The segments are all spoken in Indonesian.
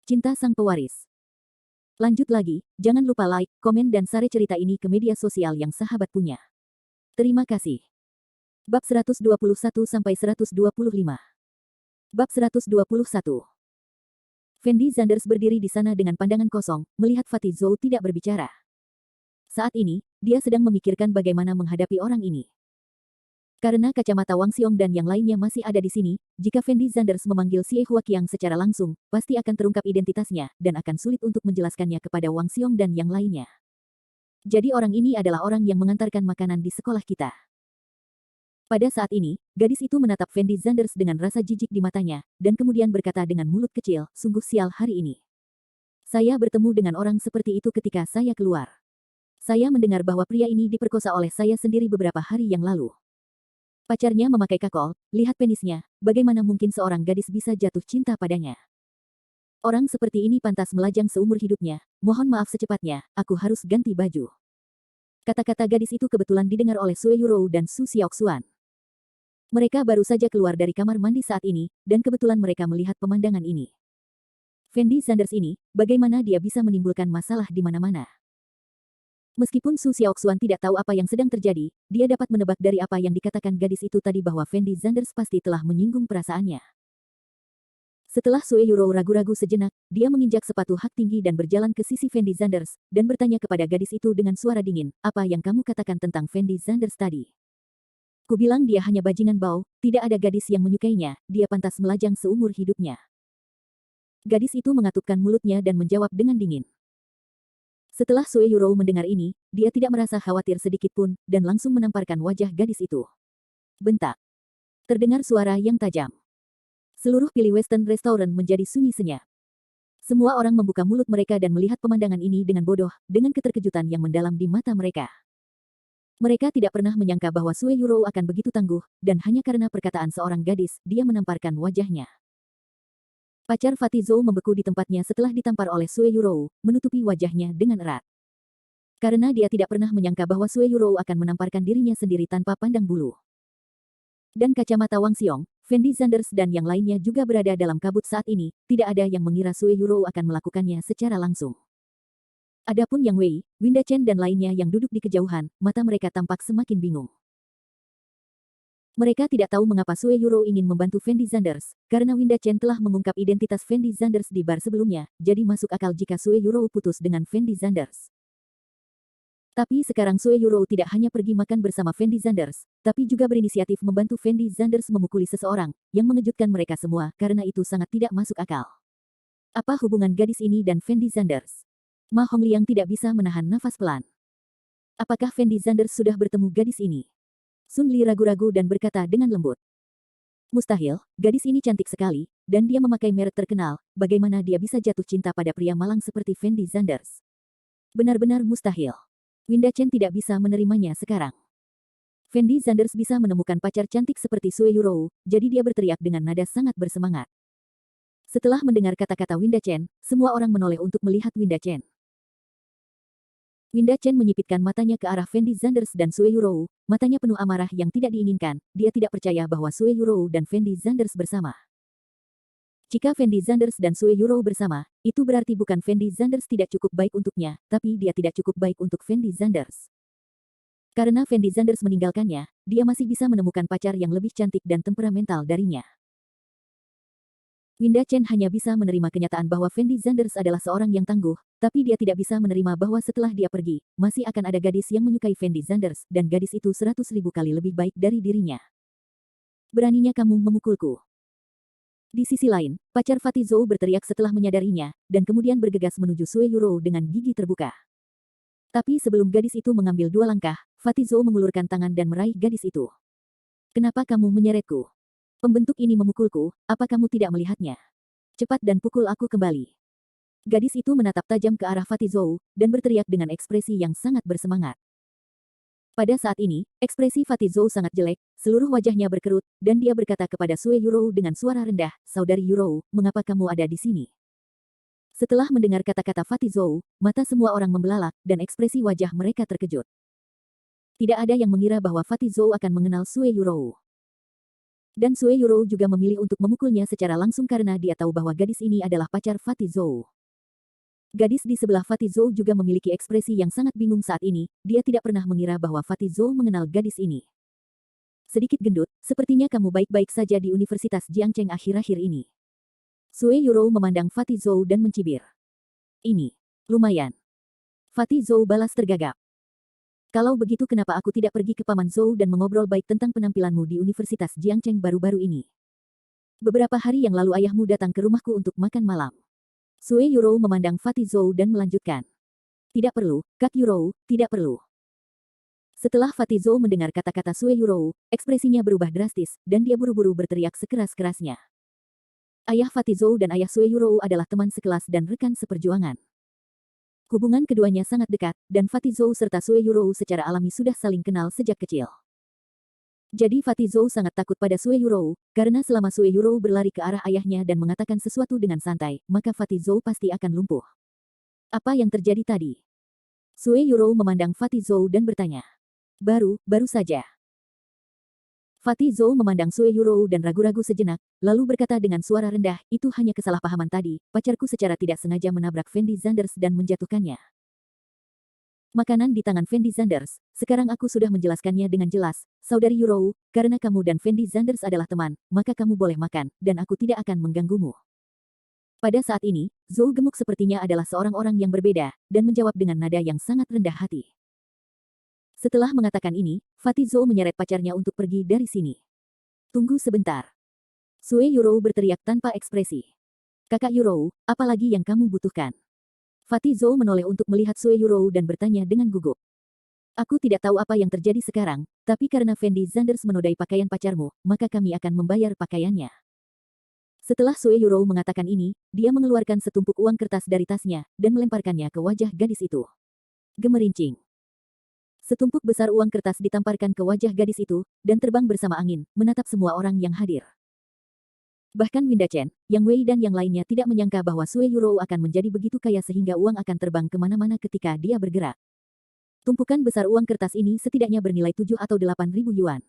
Cinta Sang Pewaris. Lanjut lagi, jangan lupa like, komen dan share cerita ini ke media sosial yang sahabat punya. Terima kasih. Bab 121-125. Bab 121. Fendi Zanders berdiri di sana dengan pandangan kosong, melihat Fatih Zhou tidak berbicara. Saat ini, dia sedang memikirkan bagaimana menghadapi orang ini. Karena kacamata Wang Xiong dan yang lainnya masih ada di sini, jika Fendi Zanders memanggil Xie Huaqiang secara langsung, pasti akan terungkap identitasnya, dan akan sulit untuk menjelaskannya kepada Wang Xiong dan yang lainnya. Jadi orang ini adalah orang yang mengantarkan makanan di sekolah kita. Pada saat ini, gadis itu menatap Fendi Zanders dengan rasa jijik di matanya, dan kemudian berkata dengan mulut kecil, sungguh sial hari ini. Saya bertemu dengan orang seperti itu ketika saya keluar. Saya mendengar bahwa pria ini diperkosa oleh saya sendiri beberapa hari yang lalu. Pacarnya memakai kakol, lihat penisnya, bagaimana mungkin seorang gadis bisa jatuh cinta padanya. Orang seperti ini pantas melajang seumur hidupnya, mohon maaf secepatnya, aku harus ganti baju. Kata-kata gadis itu kebetulan didengar oleh Sue Yurou dan Su Xiaoxuan. Mereka baru saja keluar dari kamar mandi saat ini, dan kebetulan mereka melihat pemandangan ini. Fendi Zanders ini, bagaimana dia bisa menimbulkan masalah di mana-mana? Meskipun Su Xiaoxuan tidak tahu apa yang sedang terjadi, dia dapat menebak dari apa yang dikatakan gadis itu tadi bahwa Fendi Zanders pasti telah menyinggung perasaannya. Setelah Sue Yurou ragu-ragu sejenak, dia menginjak sepatu hak tinggi dan berjalan ke sisi Fendi Zanders, dan bertanya kepada gadis itu dengan suara dingin, apa yang kamu katakan tentang Fendi Zanders tadi? Kubilang dia hanya bajingan bau, tidak ada gadis yang menyukainya, dia pantas melajang seumur hidupnya. Gadis itu mengatupkan mulutnya dan menjawab dengan dingin. Setelah Sue Yurou mendengar ini, dia tidak merasa khawatir sedikit pun, dan langsung menamparkan wajah gadis itu. Bentak. Terdengar suara yang tajam. Seluruh pilih Western Restaurant menjadi sunyi senyap. Semua orang membuka mulut mereka dan melihat pemandangan ini dengan bodoh, dengan keterkejutan yang mendalam di mata mereka. Mereka tidak pernah menyangka bahwa Sue Yurou akan begitu tangguh, dan hanya karena perkataan seorang gadis, dia menamparkan wajahnya. Pacar Fatih Zhou membeku di tempatnya setelah ditampar oleh Sue Yurou, menutupi wajahnya dengan erat. Karena dia tidak pernah menyangka bahwa Sue Yurou akan menamparkan dirinya sendiri tanpa pandang bulu. Dan kacamata Wang Xiong, Fendi Zanders dan yang lainnya juga berada dalam kabut saat ini, tidak ada yang mengira Sue Yurou akan melakukannya secara langsung. Adapun Yang Wei, Winda Chen dan lainnya yang duduk di kejauhan, mata mereka tampak semakin bingung. Mereka tidak tahu mengapa Sue Yurou ingin membantu Fendi Zanders, karena Winda Chen telah mengungkap identitas Fendi Zanders di bar sebelumnya, jadi masuk akal jika Sue Yurou putus dengan Fendi Zanders. Tapi sekarang Sue Yurou tidak hanya pergi makan bersama Fendi Zanders, tapi juga berinisiatif membantu Fendi Zanders memukuli seseorang, yang mengejutkan mereka semua karena itu sangat tidak masuk akal. Apa hubungan gadis ini dan Fendi Zanders? Ma Hongliang tidak bisa menahan nafas pelan. Apakah Fendi Zanders sudah bertemu gadis ini? Sun Li ragu-ragu dan berkata dengan lembut. Mustahil, gadis ini cantik sekali, dan dia memakai merek terkenal, bagaimana dia bisa jatuh cinta pada pria malang seperti Fendi Zanders? Benar-benar mustahil. Winda Chen tidak bisa menerimanya sekarang. Fendi Zanders bisa menemukan pacar cantik seperti Sue Yurou, jadi dia berteriak dengan nada sangat bersemangat. Setelah mendengar kata-kata Winda Chen, semua orang menoleh untuk melihat Winda Chen. Winda Chen menyipitkan matanya ke arah Fendi Zanders dan Sue Yurou, matanya penuh amarah yang tidak diinginkan, dia tidak percaya bahwa Sue Yurou dan Fendi Zanders bersama. Jika Fendi Zanders dan Sue Yurou bersama, itu berarti bukan Fendi Zanders tidak cukup baik untuknya, tapi dia tidak cukup baik untuk Fendi Zanders. Karena Fendi Zanders meninggalkannya, dia masih bisa menemukan pacar yang lebih cantik dan temperamental darinya. Winda Chen hanya bisa menerima kenyataan bahwa Fendi Zanders adalah seorang yang tangguh, tapi dia tidak bisa menerima bahwa setelah dia pergi, masih akan ada gadis yang menyukai Fendi Zanders, dan gadis itu 100.000 kali lebih baik dari dirinya. Beraninya kamu memukulku. Di sisi lain, pacar Fatih Zhou berteriak setelah menyadarinya, dan kemudian bergegas menuju Sue Yurou dengan gigi terbuka. Tapi sebelum gadis itu mengambil 2 langkah, Fatih Zhou mengulurkan tangan dan meraih gadis itu. Kenapa kamu menyeretku? Pembentuk ini memukulku, apa kamu tidak melihatnya? Cepat dan pukul aku kembali. Gadis itu menatap tajam ke arah Fatih Zhou, dan berteriak dengan ekspresi yang sangat bersemangat. Pada saat ini, ekspresi Fatih Zhou sangat jelek, seluruh wajahnya berkerut, dan dia berkata kepada Sue Yurou dengan suara rendah, Saudari Yurou, mengapa kamu ada di sini? Setelah mendengar kata-kata Fatih Zhou, mata semua orang membelalak, dan ekspresi wajah mereka terkejut. Tidak ada yang mengira bahwa Fatih Zhou akan mengenal Sue Yurou. Dan Sue Yurou juga memilih untuk memukulnya secara langsung karena dia tahu bahwa gadis ini adalah pacar Fatih Zhou. Gadis di sebelah Fatih Zhou juga memiliki ekspresi yang sangat bingung saat ini, dia tidak pernah mengira bahwa Fatih Zhou mengenal gadis ini. Sedikit gendut, sepertinya kamu baik-baik saja di Universitas Jiangcheng akhir-akhir ini. Sue Yurou memandang Fatih Zhou dan mencibir. Ini, lumayan. Fatih Zhou balas tergagap. Kalau begitu kenapa aku tidak pergi ke Paman Zhou dan mengobrol baik tentang penampilanmu di Universitas Jiangcheng baru-baru ini? Beberapa hari yang lalu ayahmu datang ke rumahku untuk makan malam. Sue Yurou memandang Fatih Zhou dan melanjutkan. Tidak perlu, Kak Yurou, tidak perlu. Setelah Fatih Zhou mendengar kata-kata Sue Yurou, ekspresinya berubah drastis, dan dia buru-buru berteriak sekeras-kerasnya. Ayah Fatih Zhou dan ayah Sue Yurou adalah teman sekelas dan rekan seperjuangan. Hubungan keduanya sangat dekat, dan Fatih Zhou serta Sue Yurou secara alami sudah saling kenal sejak kecil. Jadi Fatih Zhou sangat takut pada Sue Yurou, karena selama Sue Yurou berlari ke arah ayahnya dan mengatakan sesuatu dengan santai, maka Fatih Zhou pasti akan lumpuh. Apa yang terjadi tadi? Sue Yurou memandang Fatih Zhou dan bertanya. Baru saja. Fatih Zhou memandang Sue Yurou dan ragu-ragu sejenak, lalu berkata dengan suara rendah, itu hanya kesalahpahaman tadi, pacarku secara tidak sengaja menabrak Fendi Zanders dan menjatuhkannya. Makanan di tangan Fendi Zanders, sekarang aku sudah menjelaskannya dengan jelas, saudari Yurou, karena kamu dan Fendi Zanders adalah teman, maka kamu boleh makan, dan aku tidak akan mengganggumu. Pada saat ini, Zhou gemuk sepertinya adalah seorang orang yang berbeda, dan menjawab dengan nada yang sangat rendah hati. Setelah mengatakan ini, Fatih Zhou menyeret pacarnya untuk pergi dari sini. Tunggu sebentar. Sue Yurou berteriak tanpa ekspresi. Kakak Yurou, apa lagi yang kamu butuhkan? Fatih Zhou menoleh untuk melihat Sue Yurou dan bertanya dengan gugup. Aku tidak tahu apa yang terjadi sekarang, tapi karena Fendi Zanders menodai pakaian pacarmu, maka kami akan membayar pakaiannya. Setelah Sue Yurou mengatakan ini, dia mengeluarkan setumpuk uang kertas dari tasnya, dan melemparkannya ke wajah gadis itu. Gemerincing. Setumpuk besar uang kertas ditamparkan ke wajah gadis itu, dan terbang bersama angin, menatap semua orang yang hadir. Bahkan Winda Chen, Yang Wei dan yang lainnya tidak menyangka bahwa Sue Yurou akan menjadi begitu kaya sehingga uang akan terbang kemana-mana ketika dia bergerak. Tumpukan besar uang kertas ini setidaknya bernilai 7 atau 8 ribu yuan.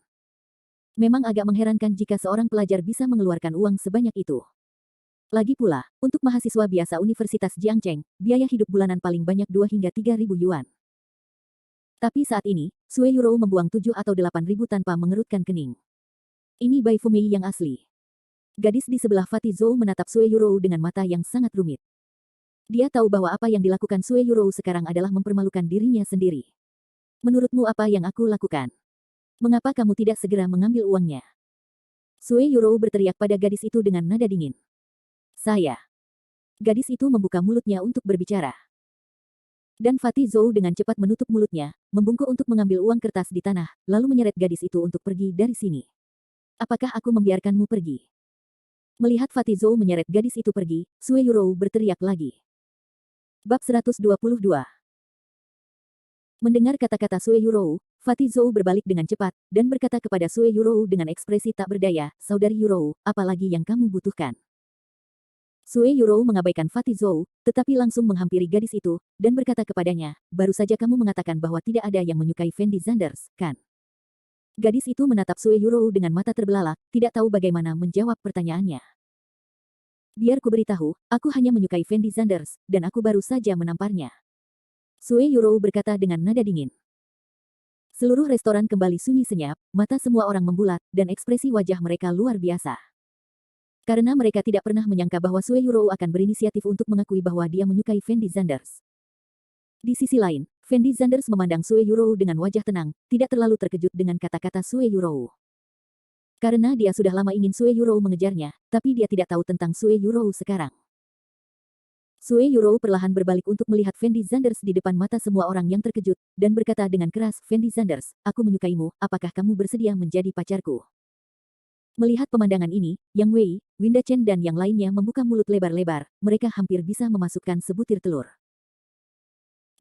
Memang agak mengherankan jika seorang pelajar bisa mengeluarkan uang sebanyak itu. Lagi pula, untuk mahasiswa biasa Universitas Jiangcheng, biaya hidup bulanan paling banyak 2 hingga 3 ribu yuan. Tapi saat ini, Sue Yurou membuang 7 atau 8 ribu tanpa mengerutkan kening. Ini Bai Fumei yang asli. Gadis di sebelah Fatih Zhou menatap Sue Yurou dengan mata yang sangat rumit. Dia tahu bahwa apa yang dilakukan Sue Yurou sekarang adalah mempermalukan dirinya sendiri. Menurutmu apa yang aku lakukan? Mengapa kamu tidak segera mengambil uangnya? Sue Yurou berteriak pada gadis itu dengan nada dingin. Saya. Gadis itu membuka mulutnya untuk berbicara. Dan Fatih Zhou dengan cepat menutup mulutnya, membungkuk untuk mengambil uang kertas di tanah, lalu menyeret gadis itu untuk pergi dari sini. Apakah aku membiarkanmu pergi? Melihat Fatih Zhou menyeret gadis itu pergi, Sue Yurou berteriak lagi. Bab 122. Mendengar kata-kata Sue Yurou, Fatih Zhou berbalik dengan cepat, dan berkata kepada Sue Yurou dengan ekspresi tak berdaya, saudari Yurou, apalagi yang kamu butuhkan? Sue Yurou mengabaikan Fatih Zhou, tetapi langsung menghampiri gadis itu, dan berkata kepadanya, baru saja kamu mengatakan bahwa tidak ada yang menyukai Fendi Zanders, kan? Gadis itu menatap Sue Yurou dengan mata terbelalak, tidak tahu bagaimana menjawab pertanyaannya. Biar ku beritahu, aku hanya menyukai Fendi Zanders, dan aku baru saja menamparnya. Sue Yurou berkata dengan nada dingin. Seluruh restoran kembali sunyi senyap, mata semua orang membulat, dan ekspresi wajah mereka luar biasa. Karena mereka tidak pernah menyangka bahwa Sue Yurou akan berinisiatif untuk mengakui bahwa dia menyukai Fendi Zanders. Di sisi lain, Fendi Zanders memandang Sue Yurou dengan wajah tenang, tidak terlalu terkejut dengan kata-kata Sue Yurou. Karena dia sudah lama ingin Sue Yurou mengejarnya, tapi dia tidak tahu tentang Sue Yurou sekarang. Sue Yurou perlahan berbalik untuk melihat Fendi Zanders di depan mata semua orang yang terkejut, dan berkata dengan keras, Fendi Zanders, aku menyukaimu, apakah kamu bersedia menjadi pacarku? Melihat pemandangan ini, Yang Wei, Winda Chen dan yang lainnya membuka mulut lebar-lebar, mereka hampir bisa memasukkan sebutir telur.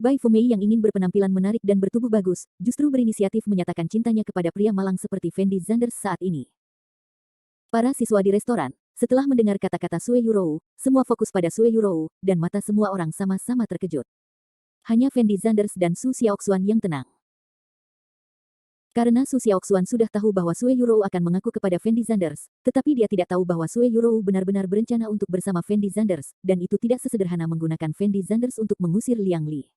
Bai Fumei yang ingin berpenampilan menarik dan bertubuh bagus, justru berinisiatif menyatakan cintanya kepada pria malang seperti Fendi Zanders saat ini. Para siswa di restoran, setelah mendengar kata-kata Sue Yurou, semua fokus pada Sue Yurou, dan mata semua orang sama-sama terkejut. Hanya Fendi Zanders dan Su Xiaoxuan yang tenang. Karena Su Xiaoxuan sudah tahu bahwa Sue Yurou akan mengaku kepada Fendi Zanders, tetapi dia tidak tahu bahwa Sue Yurou benar-benar berencana untuk bersama Fendi Zanders, dan itu tidak sesederhana menggunakan Fendi Zanders untuk mengusir Liang Li.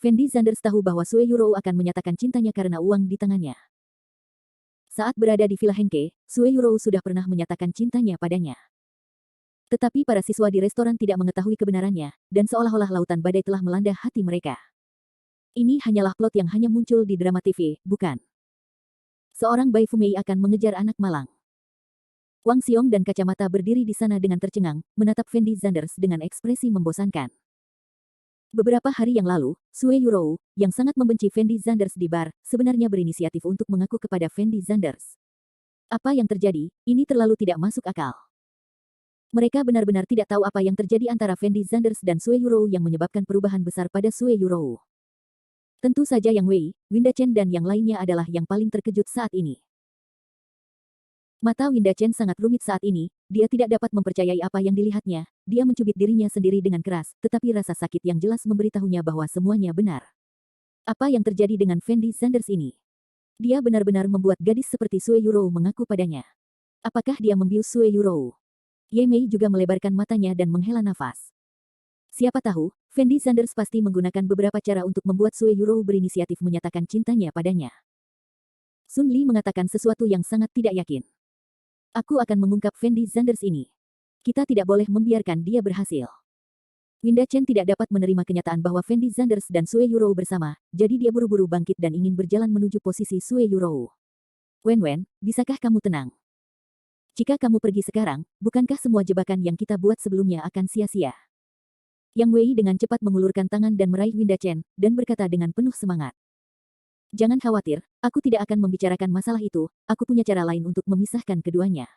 Fendi Zanders tahu bahwa Sue Yurou akan menyatakan cintanya karena uang di tangannya. Saat berada di Villa Hengke, Sue Yurou sudah pernah menyatakan cintanya padanya. Tetapi para siswa di restoran tidak mengetahui kebenarannya, dan seolah-olah lautan badai telah melanda hati mereka. Ini hanyalah plot yang hanya muncul di drama TV, bukan? Seorang Bai Fumei akan mengejar anak malang. Wang Xiong dan kacamata berdiri di sana dengan tercengang, menatap Fendi Zanders dengan ekspresi membosankan. Beberapa hari yang lalu, Sue Yurou, yang sangat membenci Fendi Zanders di bar, sebenarnya berinisiatif untuk mengaku kepada Fendi Zanders. Apa yang terjadi, ini terlalu tidak masuk akal. Mereka benar-benar tidak tahu apa yang terjadi antara Fendi Zanders dan Sue Yurou yang menyebabkan perubahan besar pada Sue Yurou. Tentu saja Yang Wei, Winda Chen dan yang lainnya adalah yang paling terkejut saat ini. Mata Winda Chen sangat rumit saat ini, dia tidak dapat mempercayai apa yang dilihatnya, dia mencubit dirinya sendiri dengan keras, tetapi rasa sakit yang jelas memberitahunya bahwa semuanya benar. Apa yang terjadi dengan Fendi Zanders ini? Dia benar-benar membuat gadis seperti Sue Yurou mengaku padanya. Apakah dia membius Sue Yurou? Ye Mei juga melebarkan matanya dan menghela nafas. Siapa tahu, Fendi Zanders pasti menggunakan beberapa cara untuk membuat Sue Yurou berinisiatif menyatakan cintanya padanya. Sun Li mengatakan sesuatu yang sangat tidak yakin. Aku akan mengungkap Fendi Zanders ini. Kita tidak boleh membiarkan dia berhasil. Winda Chen tidak dapat menerima kenyataan bahwa Fendi Zanders dan Sue Yurou bersama, jadi dia buru-buru bangkit dan ingin berjalan menuju posisi Sue Yurou. Wen, bisakah kamu tenang? Jika kamu pergi sekarang, bukankah semua jebakan yang kita buat sebelumnya akan sia-sia? Yang Wei dengan cepat mengulurkan tangan dan meraih Winda Chen, dan berkata dengan penuh semangat. Jangan khawatir, aku tidak akan membicarakan masalah itu, aku punya cara lain untuk memisahkan keduanya.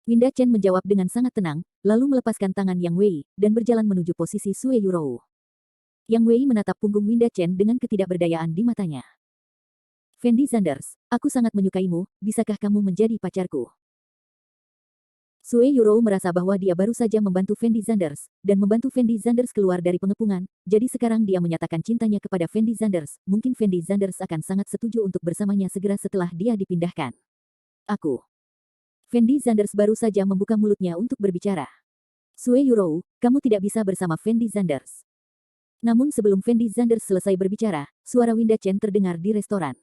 Winda Chen menjawab dengan sangat tenang, lalu melepaskan tangan Yang Wei, dan berjalan menuju posisi Sue Yurou. Yang Wei menatap punggung Winda Chen dengan ketidakberdayaan di matanya. Fendi Zanders, aku sangat menyukaimu, bisakah kamu menjadi pacarku? Sue Yurou merasa bahwa dia baru saja membantu Fendi Zanders, dan membantu Fendi Zanders keluar dari pengepungan, jadi sekarang dia menyatakan cintanya kepada Fendi Zanders, mungkin Fendi Zanders akan sangat setuju untuk bersamanya segera setelah dia dipindahkan. Aku. Fendi Zanders baru saja membuka mulutnya untuk berbicara. Sue Yurou, kamu tidak bisa bersama Fendi Zanders. Namun sebelum Fendi Zanders selesai berbicara, suara Winda Chen terdengar di restoran.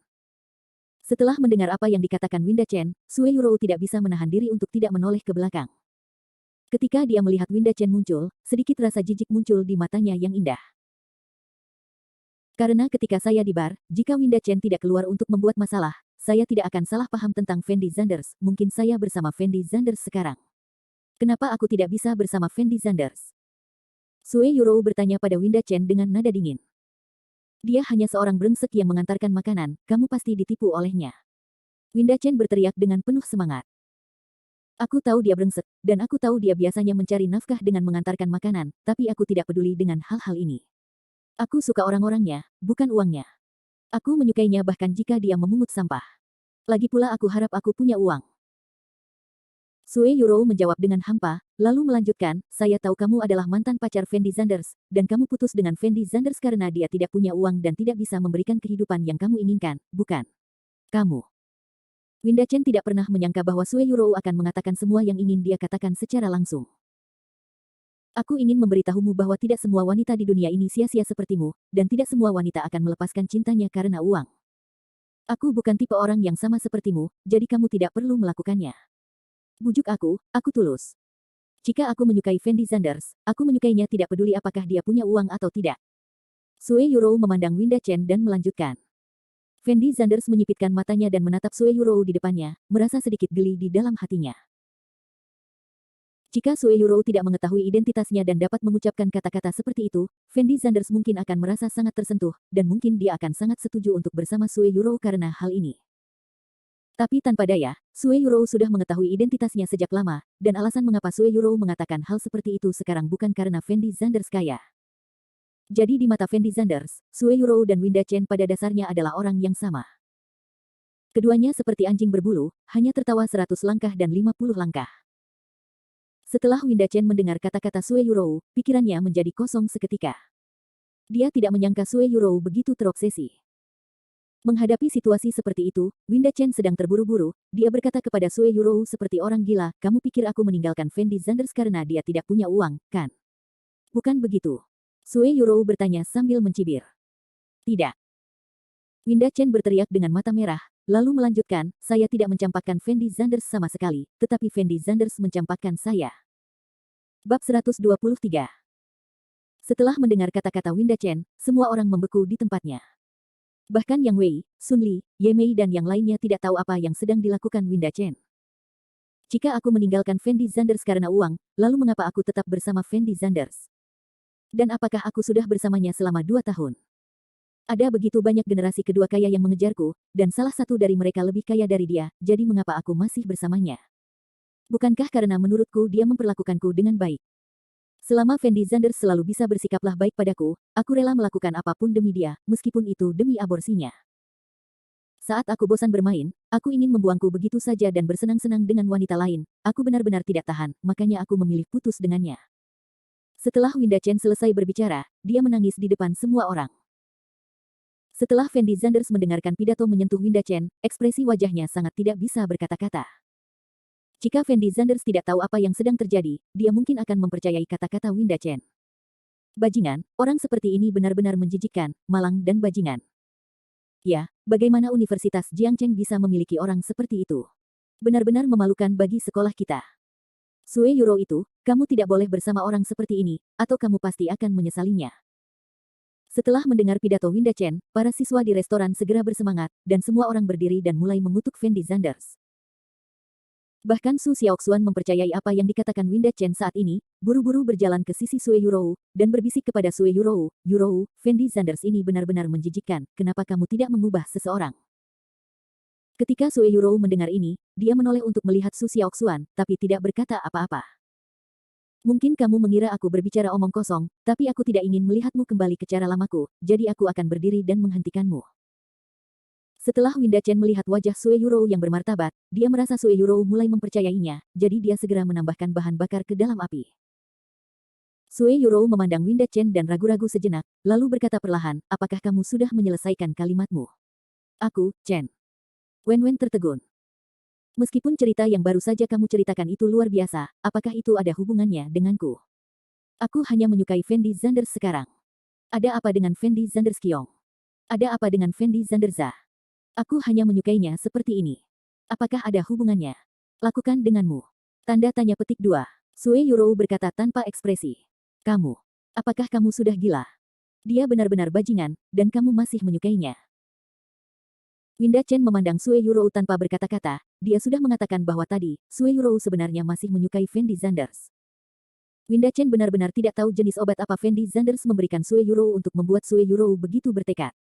Setelah mendengar apa yang dikatakan Winda Chen, Sue Yurou tidak bisa menahan diri untuk tidak menoleh ke belakang. Ketika dia melihat Winda Chen muncul, sedikit rasa jijik muncul di matanya yang indah. Karena ketika saya di bar, jika Winda Chen tidak keluar untuk membuat masalah, saya tidak akan salah paham tentang Fendi Zanders, mungkin saya bersama Fendi Zanders sekarang. Kenapa aku tidak bisa bersama Fendi Zanders? Sue Yurou bertanya pada Winda Chen dengan nada dingin. Dia hanya seorang brengsek yang mengantarkan makanan, kamu pasti ditipu olehnya. Winda Chen berteriak dengan penuh semangat. Aku tahu dia brengsek, dan aku tahu dia biasanya mencari nafkah dengan mengantarkan makanan, tapi aku tidak peduli dengan hal-hal ini. Aku suka orang-orangnya, bukan uangnya. Aku menyukainya bahkan jika dia memungut sampah. Lagi pula aku harap aku punya uang. Sue Yurou menjawab dengan hampa, lalu melanjutkan, saya tahu kamu adalah mantan pacar Fendi Zanders, dan kamu putus dengan Fendi Zanders karena dia tidak punya uang dan tidak bisa memberikan kehidupan yang kamu inginkan, bukan? Kamu. Winda Chen tidak pernah menyangka bahwa Sue Yurou akan mengatakan semua yang ingin dia katakan secara langsung. Aku ingin memberitahumu bahwa tidak semua wanita di dunia ini sia-sia sepertimu, dan tidak semua wanita akan melepaskan cintanya karena uang. Aku bukan tipe orang yang sama sepertimu, jadi kamu tidak perlu melakukannya. Bujuk aku tulus. Jika aku menyukai Fendi Zanders, aku menyukainya tidak peduli apakah dia punya uang atau tidak. Sue Yurou memandang Winda Chen dan melanjutkan. Fendi Zanders menyipitkan matanya dan menatap Sue Yurou di depannya, merasa sedikit geli di dalam hatinya. Jika Sue Yurou tidak mengetahui identitasnya dan dapat mengucapkan kata-kata seperti itu, Fendi Zanders mungkin akan merasa sangat tersentuh, dan mungkin dia akan sangat setuju untuk bersama Sue Yurou karena hal ini. Tapi tanpa daya, Sue Yurou sudah mengetahui identitasnya sejak lama, dan alasan mengapa Sue Yurou mengatakan hal seperti itu sekarang bukan karena Fendi Zanders kaya. Jadi di mata Fendi Zanders, Sue Yurou dan Winda Chen pada dasarnya adalah orang yang sama. Keduanya seperti anjing berbulu, hanya tertawa 100 langkah dan 50 langkah. Setelah Winda Chen mendengar kata-kata Sue Yurou, pikirannya menjadi kosong seketika. Dia tidak menyangka Sue Yurou begitu terobsesi. Menghadapi situasi seperti itu, Winda Chen sedang terburu-buru, dia berkata kepada Sue Yurou seperti orang gila, kamu pikir aku meninggalkan Fendi Zanders karena dia tidak punya uang, kan? Bukan begitu. Sue Yurou bertanya sambil mencibir. Tidak. Winda Chen berteriak dengan mata merah, lalu melanjutkan, saya tidak mencampakkan Fendi Zanders sama sekali, tetapi Fendi Zanders mencampakkan saya. Bab 123. Setelah mendengar kata-kata Winda Chen, semua orang membeku di tempatnya. Bahkan Yang Wei, Sun Li, Ye Mei dan yang lainnya tidak tahu apa yang sedang dilakukan Winda Chen. Jika aku meninggalkan Fendi Zanders karena uang, lalu mengapa aku tetap bersama Fendi Zanders? Dan apakah aku sudah bersamanya selama 2 tahun? Ada begitu banyak generasi kedua kaya yang mengejarku, dan salah satu dari mereka lebih kaya dari dia, jadi mengapa aku masih bersamanya? Bukankah karena menurutku dia memperlakukanku dengan baik? Selama Fendi Zanders selalu bisa bersikaplah baik padaku, aku rela melakukan apapun demi dia, meskipun itu demi aborsinya. Saat aku bosan bermain, aku ingin membuangku begitu saja dan bersenang-senang dengan wanita lain. Aku benar-benar tidak tahan, makanya aku memilih putus dengannya. Setelah Winda Chen selesai berbicara, dia menangis di depan semua orang. Setelah Fendi Zanders mendengarkan pidato menyentuh Winda Chen, ekspresi wajahnya sangat tidak bisa berkata-kata. Jika Fendi Zanders tidak tahu apa yang sedang terjadi, dia mungkin akan mempercayai kata-kata Winda Chen. Bajingan, orang seperti ini benar-benar menjijikkan, malang dan bajingan. Ya, bagaimana Universitas Jiangcheng bisa memiliki orang seperti itu? Benar-benar memalukan bagi sekolah kita. Sue Yurou itu, kamu tidak boleh bersama orang seperti ini, atau kamu pasti akan menyesalinya. Setelah mendengar pidato Winda Chen, para siswa di restoran segera bersemangat, dan semua orang berdiri dan mulai mengutuk Fendi Zanders. Bahkan Su Xiaoxuan mempercayai apa yang dikatakan Winda Chen saat ini, buru-buru berjalan ke sisi Sue Yurou, dan berbisik kepada Sue Yurou, Yurou, Fendi Zanders ini benar-benar menjijikkan, kenapa kamu tidak mengubah seseorang? Ketika Sue Yurou mendengar ini, dia menoleh untuk melihat Su Xiaoxuan, tapi tidak berkata apa-apa. Mungkin kamu mengira aku berbicara omong kosong, tapi aku tidak ingin melihatmu kembali ke cara lamaku, jadi aku akan berdiri dan menghentikanmu. Setelah Winda Chen melihat wajah Sue Yurou yang bermartabat, dia merasa Sue Yurou mulai mempercayainya, jadi dia segera menambahkan bahan bakar ke dalam api. Sue Yurou memandang Winda Chen dan ragu-ragu sejenak, lalu berkata perlahan, apakah kamu sudah menyelesaikan kalimatmu? Aku, Chen. Wen tertegun. Meskipun cerita yang baru saja kamu ceritakan itu luar biasa, apakah itu ada hubungannya denganku? Aku hanya menyukai Fendi Zanders sekarang. Ada apa dengan Fendi Zanders Kyong? Ada apa dengan Fendi Zanders Za? Aku hanya menyukainya seperti ini. Apakah ada hubungannya? Lakukan denganmu. Tanda tanya petik 2. Sue Yurou berkata tanpa ekspresi. Kamu. Apakah kamu sudah gila? Dia benar-benar bajingan, dan kamu masih menyukainya. Winda Chen memandang Sue Yurou tanpa berkata-kata, dia sudah mengatakan bahwa tadi, Sue Yurou sebenarnya masih menyukai Fendi Zanders. Winda Chen benar-benar tidak tahu jenis obat apa Fendi Zanders memberikan Sue Yurou untuk membuat Sue Yurou begitu bertekad.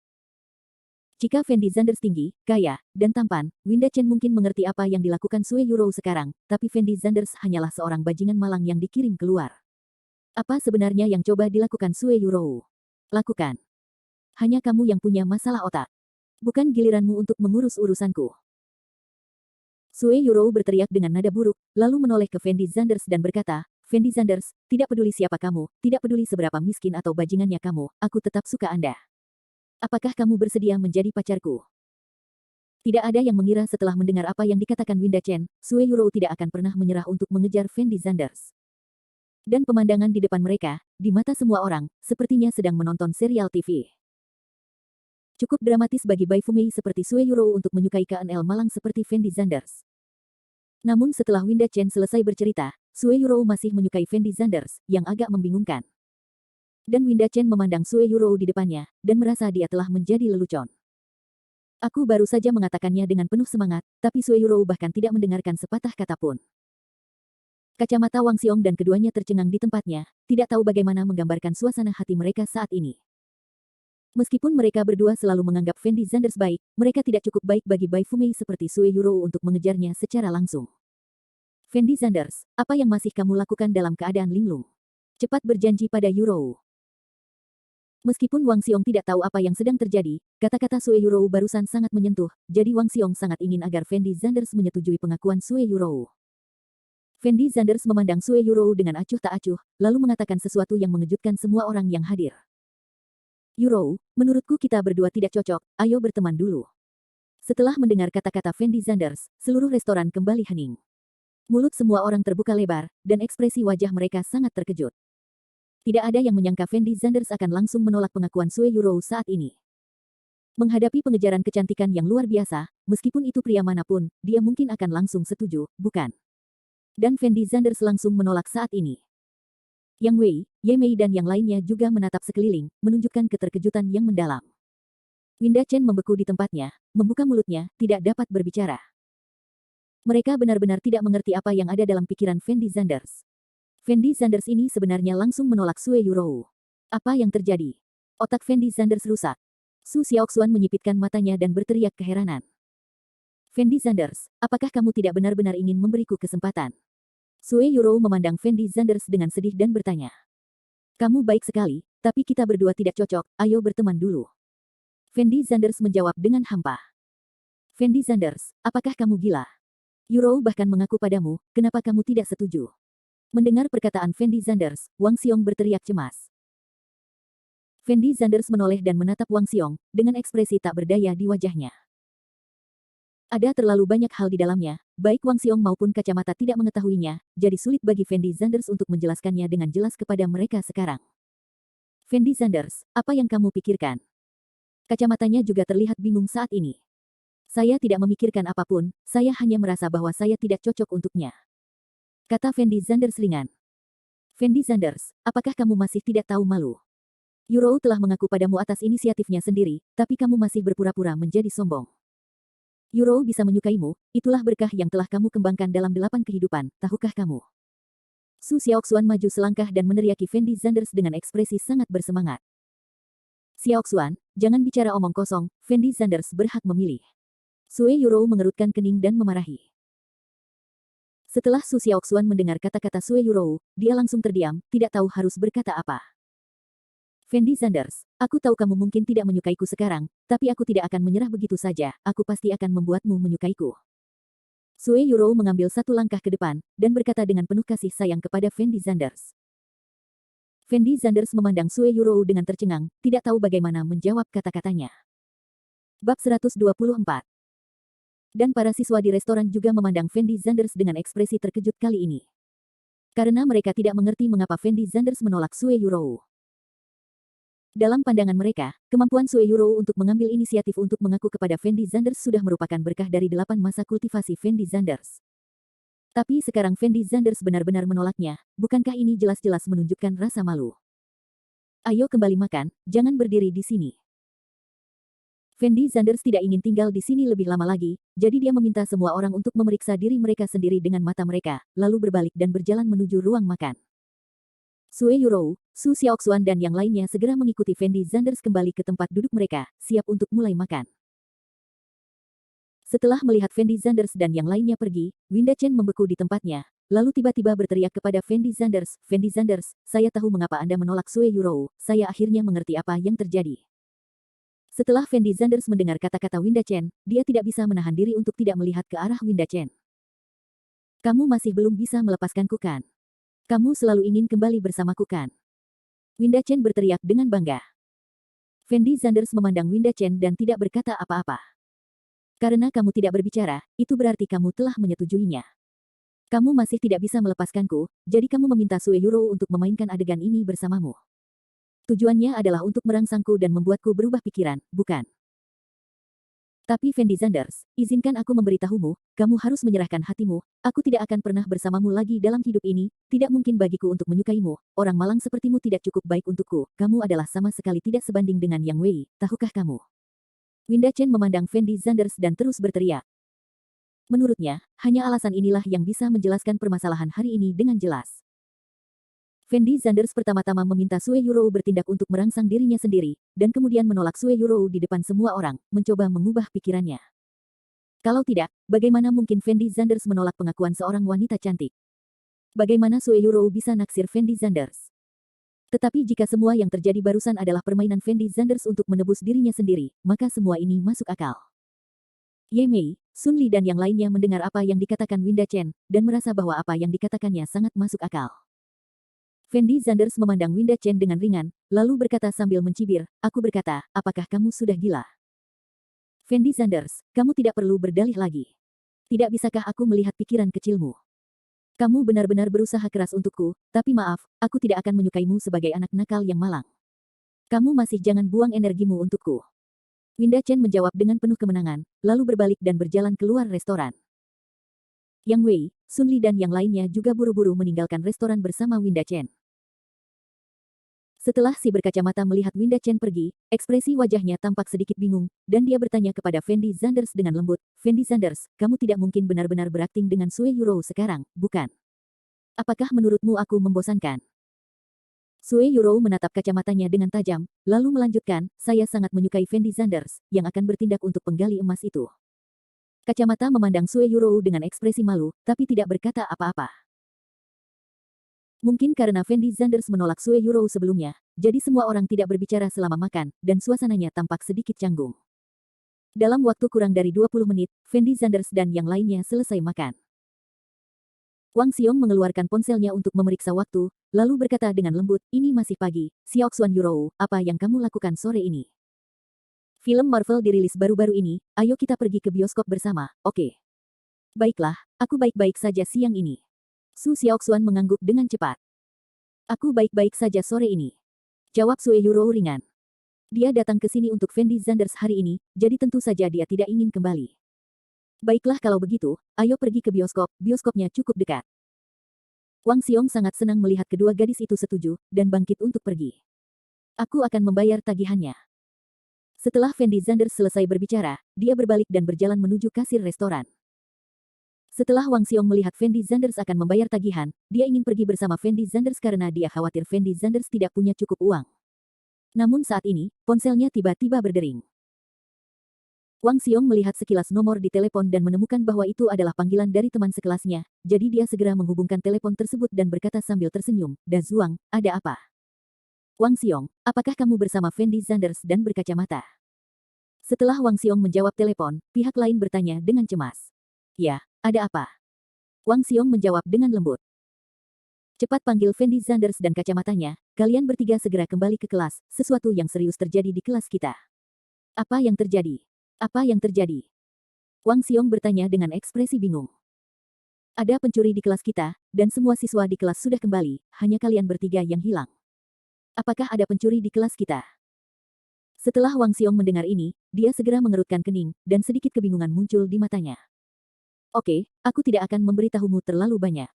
Jika Fendi Zanders tinggi, kaya, dan tampan, Winda Chen mungkin mengerti apa yang dilakukan Sue Yurou sekarang, tapi Fendi Zanders hanyalah seorang bajingan malang yang dikirim keluar. Apa sebenarnya yang coba dilakukan Sue Yurou? Lakukan. Hanya kamu yang punya masalah otak. Bukan giliranmu untuk mengurus urusanku. Sue Yurou berteriak dengan nada buruk, lalu menoleh ke Fendi Zanders dan berkata, Fendi Zanders, tidak peduli siapa kamu, tidak peduli seberapa miskin atau bajingannya kamu, aku tetap suka Anda. Apakah kamu bersedia menjadi pacarku? Tidak ada yang mengira setelah mendengar apa yang dikatakan Winda Chen, Sue Yurou tidak akan pernah menyerah untuk mengejar Fendi Zanders. Dan pemandangan di depan mereka, di mata semua orang, sepertinya sedang menonton serial TV. Cukup dramatis bagi Bai Fumei seperti Sue Yurou untuk menyukai KNL malang seperti Fendi Zanders. Namun setelah Winda Chen selesai bercerita, Sue Yurou masih menyukai Fendi Zanders, yang agak membingungkan. Dan Winda Chen memandang Sue Yurou di depannya, dan merasa dia telah menjadi lelucon. Aku baru saja mengatakannya dengan penuh semangat, tapi Sue Yurou bahkan tidak mendengarkan sepatah kata pun. Kacamata Wang Xiong dan keduanya tercengang di tempatnya, tidak tahu bagaimana menggambarkan suasana hati mereka saat ini. Meskipun mereka berdua selalu menganggap Fendi Zanders baik, mereka tidak cukup baik bagi Bai Fumei seperti Sue Yurou untuk mengejarnya secara langsung. Fendi Zanders, apa yang masih kamu lakukan dalam keadaan linglung? Cepat berjanji pada Yurou. Meskipun Wang Xiong tidak tahu apa yang sedang terjadi, kata-kata Sue Yurou barusan sangat menyentuh, jadi Wang Xiong sangat ingin agar Fendi Zanders menyetujui pengakuan Sue Yurou. Fendi Zanders memandang Sue Yurou dengan acuh tak acuh, lalu mengatakan sesuatu yang mengejutkan semua orang yang hadir. Yurou, menurutku kita berdua tidak cocok, ayo berteman dulu. Setelah mendengar kata-kata Fendi Zanders, seluruh restoran kembali hening. Mulut semua orang terbuka lebar, dan ekspresi wajah mereka sangat terkejut. Tidak ada yang menyangka Fendi Zanders akan langsung menolak pengakuan Sue Yurou saat ini. Menghadapi pengejaran kecantikan yang luar biasa, meskipun itu pria manapun, dia mungkin akan langsung setuju, bukan? Dan Fendi Zanders langsung menolak saat ini. Yang Wei, Ye Mei dan yang lainnya juga menatap sekeliling, menunjukkan keterkejutan yang mendalam. Winda Chen membeku di tempatnya, membuka mulutnya, tidak dapat berbicara. Mereka benar-benar tidak mengerti apa yang ada dalam pikiran Fendi Zanders. Fendi Zanders ini sebenarnya langsung menolak Sue Yurou. Apa yang terjadi? Otak Fendi Zanders rusak. Su Xiaoxuan menyipitkan matanya dan berteriak keheranan. Fendi Zanders, apakah kamu tidak benar-benar ingin memberiku kesempatan? Sue Yurou memandang Fendi Zanders dengan sedih dan bertanya. Kamu baik sekali, tapi kita berdua tidak cocok, ayo berteman dulu. Fendi Zanders menjawab dengan hampa. Fendi Zanders, apakah kamu gila? Yurou bahkan mengaku padamu, kenapa kamu tidak setuju? Mendengar perkataan Fendi Zanders, Wang Xiong berteriak cemas. Fendi Zanders menoleh dan menatap Wang Xiong, dengan ekspresi tak berdaya di wajahnya. Ada terlalu banyak hal di dalamnya, baik Wang Xiong maupun kacamata tidak mengetahuinya, jadi sulit bagi Fendi Zanders untuk menjelaskannya dengan jelas kepada mereka sekarang. Fendi Zanders, apa yang kamu pikirkan? Kacamatanya juga terlihat bingung saat ini. Saya tidak memikirkan apapun, saya hanya merasa bahwa saya tidak cocok untuknya. Kata Fendi Zanders ringan. Fendi Zanders, apakah kamu masih tidak tahu malu? Yurou telah mengaku padamu atas inisiatifnya sendiri, tapi kamu masih berpura-pura menjadi sombong. Yurou bisa menyukaimu, itulah berkah yang telah kamu kembangkan dalam 8 kehidupan, tahukah kamu? Su Xiaoxuan maju selangkah dan meneriaki Fendi Zanders dengan ekspresi sangat bersemangat. Xiaoxuan, jangan bicara omong kosong, Fendi Zanders berhak memilih. Sue Yurou mengerutkan kening dan memarahi. Setelah Su Xiaoxuan mendengar kata-kata Sue Yurou, dia langsung terdiam, tidak tahu harus berkata apa. Fendi Zanders, aku tahu kamu mungkin tidak menyukaiku sekarang, tapi aku tidak akan menyerah begitu saja, aku pasti akan membuatmu menyukaiku. Sue Yurou mengambil satu langkah ke depan, dan berkata dengan penuh kasih sayang kepada Fendi Zanders. Fendi Zanders memandang Sue Yurou dengan tercengang, tidak tahu bagaimana menjawab kata-katanya. Bab 124. Dan para siswa di restoran juga memandang Fendi Zanders dengan ekspresi terkejut kali ini. Karena mereka tidak mengerti mengapa Fendi Zanders menolak Sue Yurou. Dalam pandangan mereka, kemampuan Sue Yurou untuk mengambil inisiatif untuk mengaku kepada Fendi Zanders sudah merupakan berkah dari 8 masa kultivasi Fendi Zanders. Tapi sekarang Fendi Zanders benar-benar menolaknya, bukankah ini jelas-jelas menunjukkan rasa malu? Ayo kembali makan, jangan berdiri di sini. Fendi Zanders tidak ingin tinggal di sini lebih lama lagi, jadi dia meminta semua orang untuk memeriksa diri mereka sendiri dengan mata mereka, lalu berbalik dan berjalan menuju ruang makan. Sue Yurou, Su Xiaoxuan dan yang lainnya segera mengikuti Fendi Zanders kembali ke tempat duduk mereka, siap untuk mulai makan. Setelah melihat Fendi Zanders dan yang lainnya pergi, Winda Chen membeku di tempatnya, lalu tiba-tiba berteriak kepada Fendi Zanders, Fendi Zanders, saya tahu mengapa Anda menolak Sue Yurou, saya akhirnya mengerti apa yang terjadi. Setelah Fendi Zanders mendengar kata-kata Winda Chen, dia tidak bisa menahan diri untuk tidak melihat ke arah Winda Chen. Kamu masih belum bisa melepaskanku kan? Kamu selalu ingin kembali bersamaku kan? Winda Chen berteriak dengan bangga. Fendi Zanders memandang Winda Chen dan tidak berkata apa-apa. Karena kamu tidak berbicara, itu berarti kamu telah menyetujuinya. Kamu masih tidak bisa melepaskanku, jadi kamu meminta Sue Yurou untuk memainkan adegan ini bersamamu. Tujuannya adalah untuk merangsangku dan membuatku berubah pikiran, bukan? Tapi Fendi Zanders, izinkan aku memberitahumu, kamu harus menyerahkan hatimu, aku tidak akan pernah bersamamu lagi dalam hidup ini, tidak mungkin bagiku untuk menyukaimu, orang malang sepertimu tidak cukup baik untukku, kamu adalah sama sekali tidak sebanding dengan Yang Wei, tahukah kamu? Winda Chen memandang Fendi Zanders dan terus berteriak. Menurutnya, hanya alasan inilah yang bisa menjelaskan permasalahan hari ini dengan jelas. Fendi Zanders pertama-tama meminta Sue Yurou bertindak untuk merangsang dirinya sendiri, dan kemudian menolak Sue Yurou di depan semua orang, mencoba mengubah pikirannya. Kalau tidak, bagaimana mungkin Fendi Zanders menolak pengakuan seorang wanita cantik? Bagaimana Sue Yurou bisa naksir Fendi Zanders? Tetapi jika semua yang terjadi barusan adalah permainan Fendi Zanders untuk menebus dirinya sendiri, maka semua ini masuk akal. Ye Mei, Sun Li dan yang lainnya mendengar apa yang dikatakan Winda Chen, dan merasa bahwa apa yang dikatakannya sangat masuk akal. Fendi Zanders memandang Winda Chen dengan ringan, lalu berkata sambil mencibir, aku berkata, apakah kamu sudah gila? Fendi Zanders, kamu tidak perlu berdalih lagi. Tidak bisakah aku melihat pikiran kecilmu? Kamu benar-benar berusaha keras untukku, tapi maaf, aku tidak akan menyukaimu sebagai anak nakal yang malang. Kamu masih jangan buang energimu untukku. Winda Chen menjawab dengan penuh kemenangan, lalu berbalik dan berjalan keluar restoran. Yang Wei, Sun Li dan yang lainnya juga buru-buru meninggalkan restoran bersama Winda Chen. Setelah si berkacamata melihat Winda Chen pergi, ekspresi wajahnya tampak sedikit bingung, dan dia bertanya kepada Fendi Zanders dengan lembut, Fendi Zanders, kamu tidak mungkin benar-benar berakting dengan Sue Yuro sekarang, bukan? Apakah menurutmu aku membosankan? Sue Yuro menatap kacamatanya dengan tajam, lalu melanjutkan, saya sangat menyukai Fendi Zanders, yang akan bertindak untuk penggali emas itu. Kacamata memandang Sue Yuro dengan ekspresi malu, tapi tidak berkata apa-apa. Mungkin karena Fendi Zanders menolak Sue Yuro sebelumnya, jadi semua orang tidak berbicara selama makan, dan suasananya tampak sedikit canggung. Dalam waktu kurang dari 20 menit, Fendi Zanders dan yang lainnya selesai makan. Wang Xiong mengeluarkan ponselnya untuk memeriksa waktu, lalu berkata dengan lembut, ini masih pagi, Xiaoxuan Yuro, apa yang kamu lakukan sore ini? Film Marvel dirilis baru-baru ini, ayo kita pergi ke bioskop bersama, oke? Baiklah, aku baik-baik saja siang ini. Su Xiaoxuan mengangguk dengan cepat. Aku baik-baik saja sore ini. Jawab Sue Yuro ringan. Dia datang ke sini untuk Fendi Zanders hari ini, jadi tentu saja dia tidak ingin kembali. Baiklah kalau begitu, ayo pergi ke bioskop, bioskopnya cukup dekat. Wang Xiong sangat senang melihat kedua gadis itu setuju, dan bangkit untuk pergi. Aku akan membayar tagihannya. Setelah Fendi Zanders selesai berbicara, dia berbalik dan berjalan menuju kasir restoran. Setelah Wang Xiong melihat Fendi Zanders akan membayar tagihan, dia ingin pergi bersama Fendi Zanders karena dia khawatir Fendi Zanders tidak punya cukup uang. Namun saat ini, ponselnya tiba-tiba berdering. Wang Xiong melihat sekilas nomor di telepon dan menemukan bahwa itu adalah panggilan dari teman sekelasnya, jadi dia segera menghubungkan telepon tersebut dan berkata sambil tersenyum, Da Zuang, ada apa? Wang Xiong, apakah kamu bersama Fendi Zanders dan berkacamata? Setelah Wang Xiong menjawab telepon, pihak lain bertanya dengan cemas. Ya, ada apa? Wang Xiong menjawab dengan lembut. Cepat panggil Fendi Zanders dan kacamatanya, kalian bertiga segera kembali ke kelas, sesuatu yang serius terjadi di kelas kita. Apa yang terjadi? Apa yang terjadi? Wang Xiong bertanya dengan ekspresi bingung. Ada pencuri di kelas kita, dan semua siswa di kelas sudah kembali, hanya kalian bertiga yang hilang. Apakah ada pencuri di kelas kita? Setelah Wang Xiong mendengar ini, dia segera mengerutkan kening, dan sedikit kebingungan muncul di matanya. Oke, aku tidak akan memberitahumu terlalu banyak.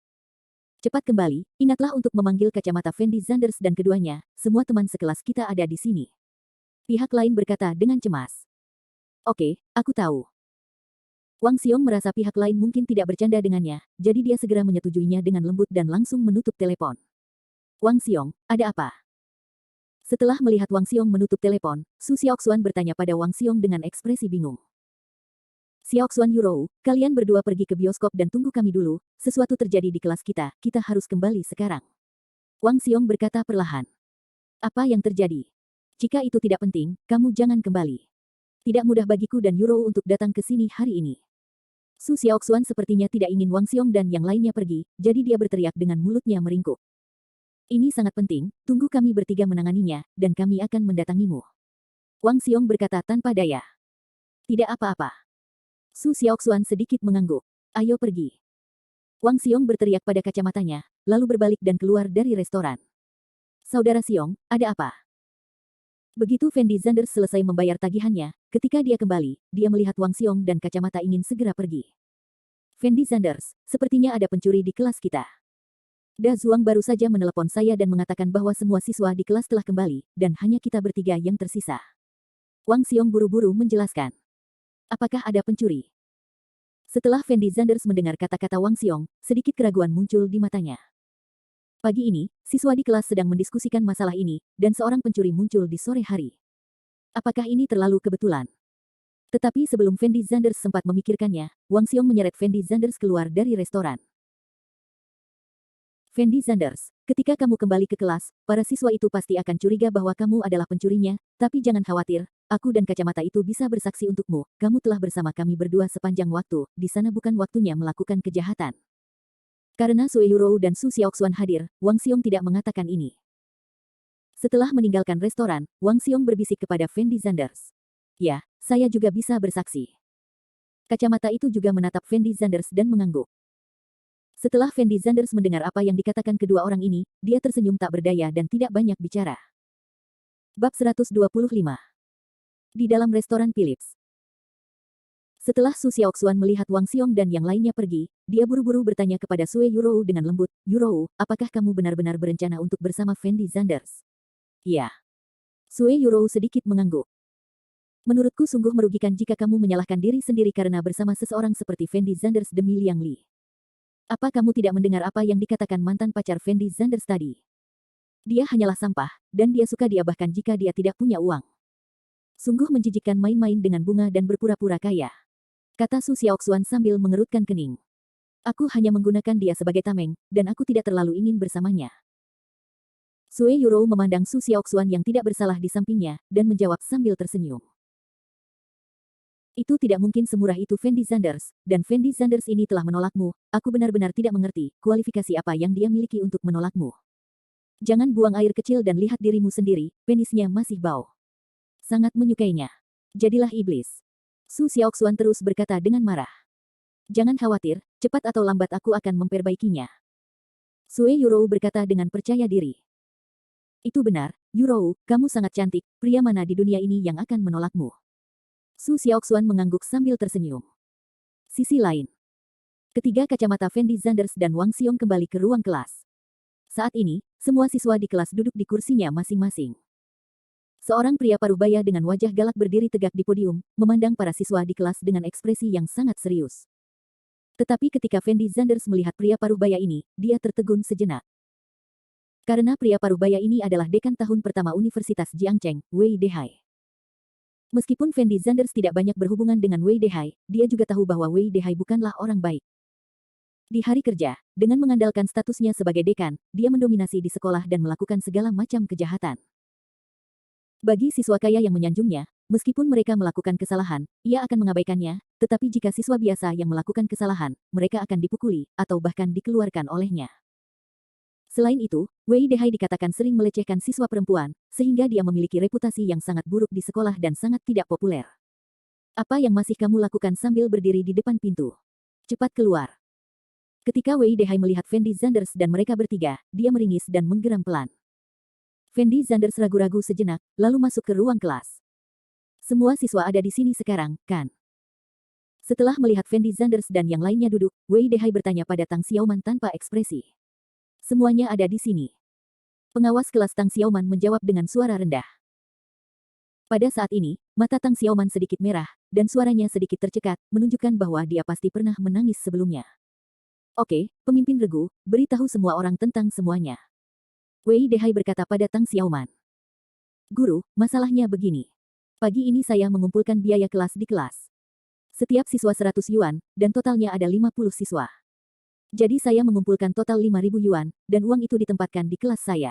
Cepat kembali, ingatlah untuk memanggil kacamata Fendi Zanders dan keduanya, semua teman sekelas kita ada di sini. Pihak lain berkata dengan cemas. Oke, aku tahu. Wang Xiong merasa pihak lain mungkin tidak bercanda dengannya, jadi dia segera menyetujuinya dengan lembut dan langsung menutup telepon. Wang Xiong, ada apa? Setelah melihat Wang Xiong menutup telepon, Su Xiaoxuan bertanya pada Wang Xiong dengan ekspresi bingung. Xiaoxuan Yuro, kalian berdua pergi ke bioskop dan tunggu kami dulu, sesuatu terjadi di kelas kita harus kembali sekarang. Wang Xiong berkata perlahan. Apa yang terjadi? Jika itu tidak penting, kamu jangan kembali. Tidak mudah bagiku dan Yuro untuk datang ke sini hari ini. Su Xiaoxuan sepertinya tidak ingin Wang Xiong dan yang lainnya pergi, jadi dia berteriak dengan mulutnya meringkuk. Ini sangat penting, tunggu kami bertiga menanganinya, dan kami akan mendatangimu. Wang Xiong berkata tanpa daya. Tidak apa-apa. Su Xiaoxuan sedikit mengangguk. Ayo pergi. Wang Xiong berteriak pada kacamatanya, lalu berbalik dan keluar dari restoran. Saudara Xiong, ada apa? Begitu Fendi Zanders selesai membayar tagihannya, ketika dia kembali, dia melihat Wang Xiong dan kacamata ingin segera pergi. Fendi Zanders, sepertinya ada pencuri di kelas kita. Da Zuang baru saja menelepon saya dan mengatakan bahwa semua siswa di kelas telah kembali, dan hanya kita bertiga yang tersisa. Wang Xiong buru-buru menjelaskan. Apakah ada pencuri? Setelah Fendi Zanders mendengar kata-kata Wang Xiong, sedikit keraguan muncul di matanya. Pagi ini, siswa di kelas sedang mendiskusikan masalah ini, dan seorang pencuri muncul di sore hari. Apakah ini terlalu kebetulan? Tetapi sebelum Fendi Zanders sempat memikirkannya, Wang Xiong menyeret Fendi Zanders keluar dari restoran. Fendi Zanders, ketika kamu kembali ke kelas, para siswa itu pasti akan curiga bahwa kamu adalah pencurinya, tapi jangan khawatir, aku dan kacamata itu bisa bersaksi untukmu, kamu telah bersama kami berdua sepanjang waktu, di sana bukan waktunya melakukan kejahatan. Karena Sue Yurou dan Su Xiaoxuan hadir, Wang Xiong tidak mengatakan ini. Setelah meninggalkan restoran, Wang Xiong berbisik kepada Fendi Zanders. Ya, saya juga bisa bersaksi. Kacamata itu juga menatap Fendi Zanders dan mengangguk. Setelah Fendi Zanders mendengar apa yang dikatakan kedua orang ini, dia tersenyum tak berdaya dan tidak banyak bicara. Bab 125. Di dalam restoran Philips. Setelah Su Xiaoxuan melihat Wang Xiong dan yang lainnya pergi, dia buru-buru bertanya kepada Sue Yurou dengan lembut, "Yurou, apakah kamu benar-benar berencana untuk bersama Fendi Zanders?" "Iya." Sue Yurou sedikit mengangguk. "Menurutku sungguh merugikan jika kamu menyalahkan diri sendiri karena bersama seseorang seperti Fendi Zanders demi Liang Li. Apa kamu tidak mendengar apa yang dikatakan mantan pacar Fendi Zanders tadi? Dia hanyalah sampah, dan dia suka diabahkan jika dia tidak punya uang. Sungguh menjijikkan main-main dengan bunga dan berpura-pura kaya," kata Su Xiaoxuan sambil mengerutkan kening. "Aku hanya menggunakan dia sebagai tameng, dan aku tidak terlalu ingin bersamanya." Sue Yurou memandang Su Xiaoxuan yang tidak bersalah di sampingnya, dan menjawab sambil tersenyum. "Itu tidak mungkin semurah itu Fendi Zanders, dan Fendi Zanders ini telah menolakmu. Aku benar-benar tidak mengerti kualifikasi apa yang dia miliki untuk menolakmu. Jangan buang air kecil dan lihat dirimu sendiri, penisnya masih bau. Sangat menyukainya. Jadilah iblis." Su Xiaoxuan terus berkata dengan marah. "Jangan khawatir, cepat atau lambat aku akan memperbaikinya." Sue Yurou berkata dengan percaya diri. "Itu benar, Yurou, kamu sangat cantik, pria mana di dunia ini yang akan menolakmu?" Su Xiaoxuan mengangguk sambil tersenyum. Sisi lain. Ketiga kacamata Fendi Zanders dan Wang Xiong kembali ke ruang kelas. Saat ini, semua siswa di kelas duduk di kursinya masing-masing. Seorang pria parubaya dengan wajah galak berdiri tegak di podium, memandang para siswa di kelas dengan ekspresi yang sangat serius. Tetapi ketika Fendi Zanders melihat pria parubaya ini, dia tertegun sejenak. Karena pria parubaya ini adalah dekan tahun pertama Universitas Jiangcheng, Wei Dehai. Meskipun Fendi Zanders tidak banyak berhubungan dengan Wei Dehai, dia juga tahu bahwa Wei Dehai bukanlah orang baik. Di hari kerja, dengan mengandalkan statusnya sebagai dekan, dia mendominasi di sekolah dan melakukan segala macam kejahatan. Bagi siswa kaya yang menyanjungnya, meskipun mereka melakukan kesalahan, ia akan mengabaikannya, tetapi jika siswa biasa yang melakukan kesalahan, mereka akan dipukuli, atau bahkan dikeluarkan olehnya. Selain itu, Wei Dehai dikatakan sering melecehkan siswa perempuan, sehingga dia memiliki reputasi yang sangat buruk di sekolah dan sangat tidak populer. "Apa yang masih kamu lakukan sambil berdiri di depan pintu? Cepat keluar." Ketika Wei Dehai melihat Fendi Zanders dan mereka bertiga, dia meringis dan menggeram pelan. Fendi Zanders ragu-ragu sejenak, lalu masuk ke ruang kelas. "Semua siswa ada di sini sekarang, kan?" Setelah melihat Fendi Zanders dan yang lainnya duduk, Wei Dehai bertanya pada Tang Xiaoman tanpa ekspresi. "Semuanya ada di sini." Pengawas kelas Tang Xiaoman menjawab dengan suara rendah. Pada saat ini, mata Tang Xiaoman sedikit merah, dan suaranya sedikit tercekat, menunjukkan bahwa dia pasti pernah menangis sebelumnya. "Oke, pemimpin regu, beritahu semua orang tentang semuanya." Wei Dehai berkata pada Tang Xiaoman. "Guru, masalahnya begini. Pagi ini saya mengumpulkan biaya kelas di kelas. Setiap siswa 100 yuan, dan totalnya ada 50 siswa. Jadi saya mengumpulkan total 5.000 yuan, dan uang itu ditempatkan di kelas saya.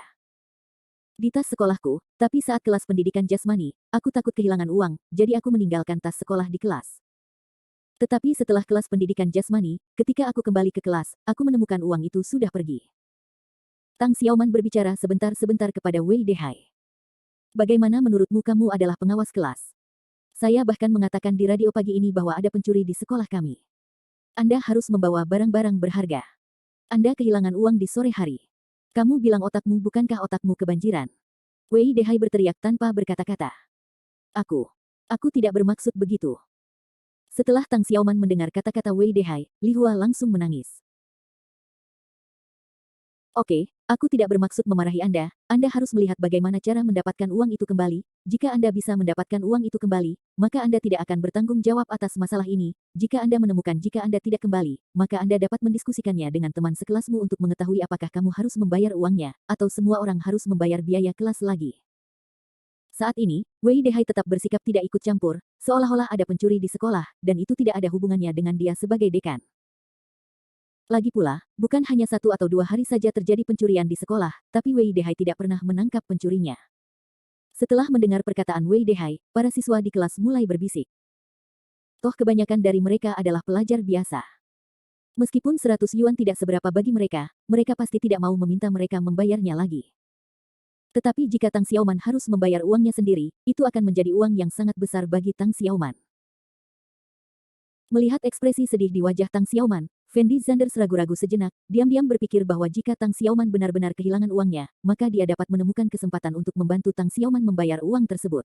Di tas sekolahku, tapi saat kelas pendidikan jasmani, aku takut kehilangan uang, jadi aku meninggalkan tas sekolah di kelas. Tetapi setelah kelas pendidikan jasmani, ketika aku kembali ke kelas, aku menemukan uang itu sudah pergi." Tang Xiaoman berbicara sebentar-sebentar kepada Wei Dehai. "Bagaimana menurutmu kamu adalah pengawas kelas? Saya bahkan mengatakan di radio pagi ini bahwa ada pencuri di sekolah kami. Anda harus membawa barang-barang berharga. Anda kehilangan uang di sore hari. Kamu bilang otakmu bukankah otakmu kebanjiran?" Wei Dehai berteriak tanpa berkata-kata. Aku tidak bermaksud begitu." Setelah Tang Xiaoman mendengar kata-kata Wei Dehai, Li Hua langsung menangis. "Oke, aku tidak bermaksud memarahi Anda. Anda harus melihat bagaimana cara mendapatkan uang itu kembali. Jika Anda bisa mendapatkan uang itu kembali, maka Anda tidak akan bertanggung jawab atas masalah ini. Jika Anda menemukan jika Anda tidak kembali, maka Anda dapat mendiskusikannya dengan teman sekelasmu untuk mengetahui apakah kamu harus membayar uangnya, atau semua orang harus membayar biaya kelas lagi." Saat ini, Wei Dehai tetap bersikap tidak ikut campur, seolah-olah ada pencuri di sekolah, dan itu tidak ada hubungannya dengan dia sebagai dekan. Lagi pula, bukan hanya 1 atau 2 hari saja terjadi pencurian di sekolah, tapi Wei Dehai tidak pernah menangkap pencurinya. Setelah mendengar perkataan Wei Dehai, para siswa di kelas mulai berbisik. Toh kebanyakan dari mereka adalah pelajar biasa. Meskipun 100 yuan tidak seberapa bagi mereka, mereka pasti tidak mau meminta mereka membayarnya lagi. Tetapi jika Tang Xiaoman harus membayar uangnya sendiri, itu akan menjadi uang yang sangat besar bagi Tang Xiaoman. Melihat ekspresi sedih di wajah Tang Xiaoman, Fendi Zanders ragu-ragu sejenak, diam-diam berpikir bahwa jika Tang Xiaoman benar-benar kehilangan uangnya, maka dia dapat menemukan kesempatan untuk membantu Tang Xiaoman membayar uang tersebut.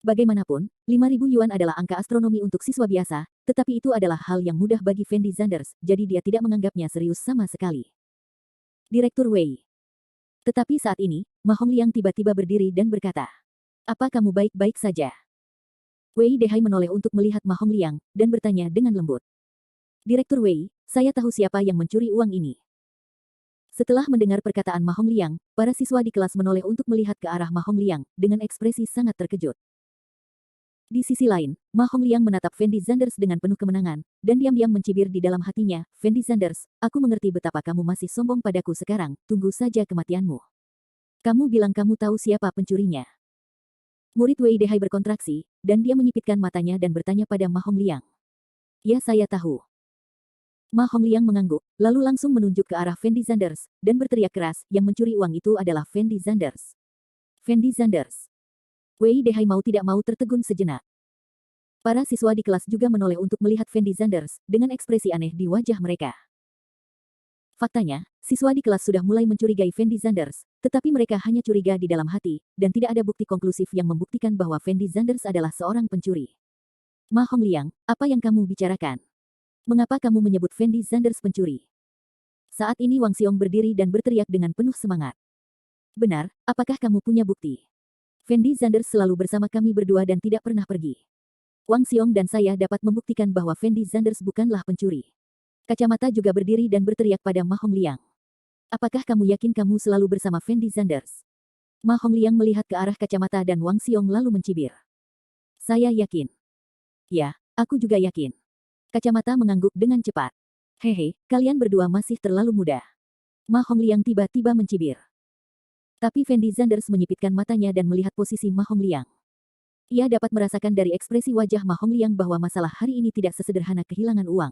Bagaimanapun, 5.000 yuan adalah angka astronomi untuk siswa biasa, tetapi itu adalah hal yang mudah bagi Fendi Zanders, jadi dia tidak menganggapnya serius sama sekali. Direktur Wei. Tetapi saat ini, Ma Hongliang tiba-tiba berdiri dan berkata, "Apa kamu baik-baik saja?" Wei Dehai menoleh untuk melihat Ma Hongliang, dan bertanya dengan lembut. "Direktur Wei, saya tahu siapa yang mencuri uang ini." Setelah mendengar perkataan Ma Hongliang, para siswa di kelas menoleh untuk melihat ke arah Ma Hongliang, dengan ekspresi sangat terkejut. Di sisi lain, Ma Hongliang menatap Fendi Zanders dengan penuh kemenangan, dan diam-diam mencibir di dalam hatinya, "Fendi Zanders, aku mengerti betapa kamu masih sombong padaku sekarang, tunggu saja kematianmu. Kamu bilang kamu tahu siapa pencurinya." Murid Wei Dehai berkontraksi, dan dia menyipitkan matanya dan bertanya pada Ma Hongliang. "Ya, saya tahu." Ma Hongliang mengangguk, lalu langsung menunjuk ke arah Fendi Zanders, dan berteriak keras, "Yang mencuri uang itu adalah Fendi Zanders. Fendi Zanders." Wei Dehai mau tidak mau tertegun sejenak. Para siswa di kelas juga menoleh untuk melihat Fendi Zanders, dengan ekspresi aneh di wajah mereka. Faktanya, siswa di kelas sudah mulai mencurigai Fendi Zanders, tetapi mereka hanya curiga di dalam hati, dan tidak ada bukti konklusif yang membuktikan bahwa Fendi Zanders adalah seorang pencuri. "Ma Hongliang, apa yang kamu bicarakan? Mengapa kamu menyebut Fendi Zanders pencuri?" Saat ini Wang Xiong berdiri dan berteriak dengan penuh semangat. "Benar, apakah kamu punya bukti? Fendi Zanders selalu bersama kami berdua dan tidak pernah pergi. Wang Xiong dan saya dapat membuktikan bahwa Fendi Zanders bukanlah pencuri." Kacamata juga berdiri dan berteriak pada Ma Hongliang. "Apakah kamu yakin kamu selalu bersama Fendi Zanders?" Ma Hongliang melihat ke arah kacamata dan Wang Xiong lalu mencibir. "Saya yakin." "Ya, aku juga yakin." Kacamata mengangguk dengan cepat. "Hehe, kalian berdua masih terlalu muda." Ma Hongliang tiba-tiba mencibir. Tapi Fendi Zanders menyipitkan matanya dan melihat posisi Ma Hongliang. Ia dapat merasakan dari ekspresi wajah Ma Hongliang bahwa masalah hari ini tidak sesederhana kehilangan uang.